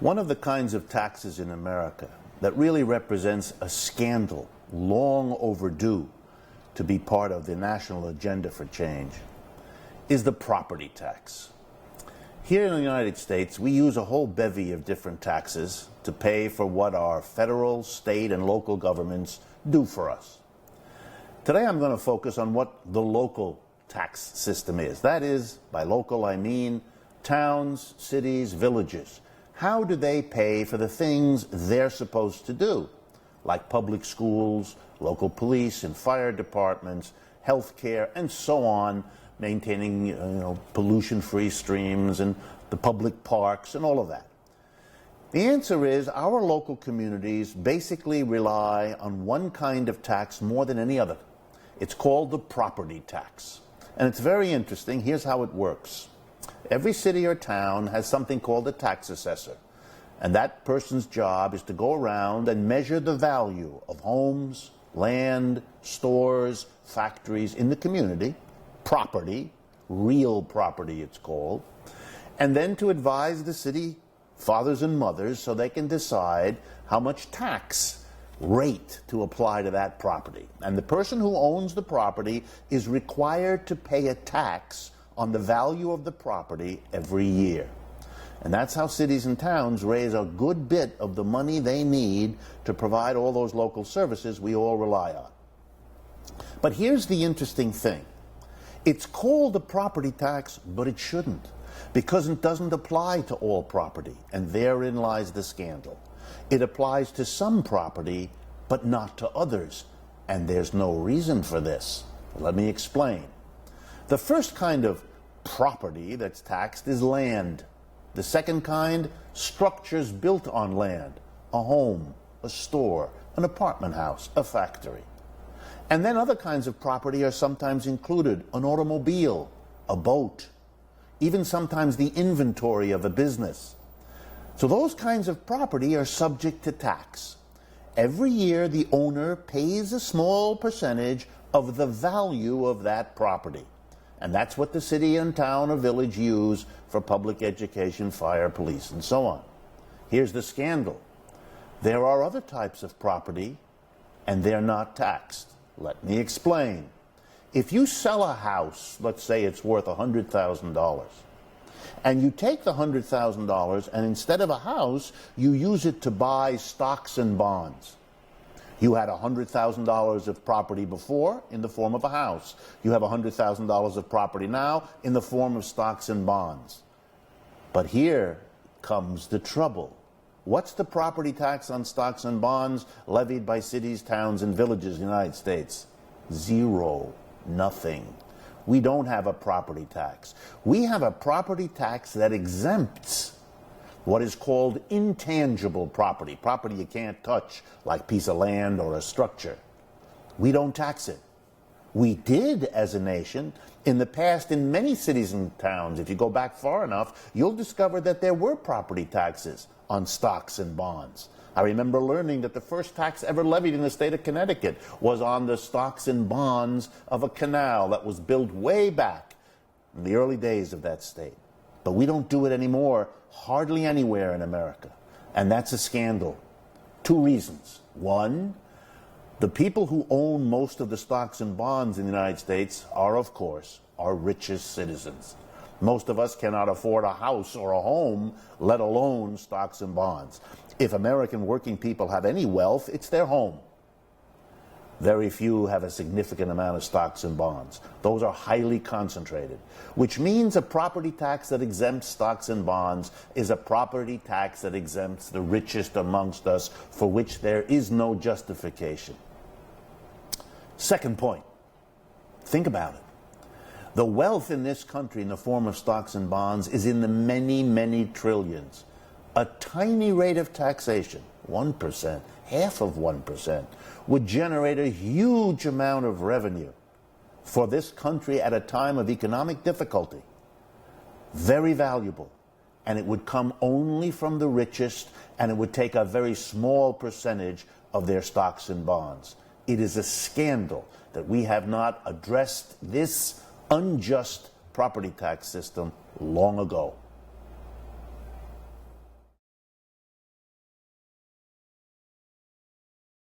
One of the kinds of taxes in America that really represents a scandal long overdue to be part of the national agenda for change is the property tax. Here in the United States, we use a whole bevy of different taxes to pay for what our federal, state, and local governments do for us. Today I'm going to focus on what the local tax system is. That is, by local I mean towns, cities, villages. How do they pay for the things they're supposed to do, like public schools, local police and fire departments, health care, and so on, maintaining pollution-free streams and the public parks and all of that? The answer is our local communities basically rely on one kind of tax more than any other. It's called the property tax. And it's very interesting. Here's how it works. Every city or town has something called a tax assessor. And that person's job is to go around and measure the value of homes, land, stores, factories in the community, property, real property it's called, and then to advise the city fathers and mothers so they can decide how much tax rate to apply to that property. And the person who owns the property is required to pay a tax on the value of the property every year. And that's how cities and towns raise a good bit of the money they need to provide all those local services we all rely on. But here's the interesting thing. It's called a property tax, but it shouldn't, because it doesn't apply to all property, and therein lies the scandal. It applies to some property, but not to others, and there's no reason for this. Let me explain. The first kind of property that's taxed is land. The second kind, structures built on land, a home, a store, an apartment house, a factory. And then other kinds of property are sometimes included, an automobile, a boat, even sometimes the inventory of a business. So those kinds of property are subject to tax. Every year the owner pays a small percentage of the value of that property. And that's what the city and town or village use for public education, fire, police, and so on. Here's the scandal. There are other types of property, and they're not taxed. Let me explain. If you sell a house, let's say it's worth $100,000, and you take the $100,000 and instead of a house, you use it to buy stocks and bonds. You had $100,000 of property before in the form of a house. You have $100,000 of property now in the form of stocks and bonds. But here comes the trouble. What's the property tax on stocks and bonds levied by cities, towns, and villages in the United States? Zero. Nothing. We don't have a property tax. We have a property tax that exempts what is called intangible property, property you can't touch, like a piece of land or a structure. We don't tax it. We did as a nation in the past in many cities and towns. If you go back far enough, you'll discover that there were property taxes on stocks and bonds. I remember learning that the first tax ever levied in the state of Connecticut was on the stocks and bonds of a canal that was built way back in the early days of that state. But we don't do it anymore, hardly anywhere in America. And that's a scandal. Two reasons. One, the people who own most of the stocks and bonds in the United States are, of course, our richest citizens. Most of us cannot afford a house or a home, let alone stocks and bonds. If American working people have any wealth, it's their home. Very few have a significant amount of stocks and bonds. Those are highly concentrated, which means a property tax that exempts stocks and bonds is a property tax that exempts the richest amongst us, for which there is no justification. Second point, think about it. The wealth in this country in the form of stocks and bonds is in the many, many trillions. A tiny rate of taxation, 1%, half of 1%, would generate a huge amount of revenue for this country at a time of economic difficulty. Very valuable. And it would come only from the richest, and it would take a very small percentage of their stocks and bonds. It is a scandal that we have not addressed this unjust property tax system long ago.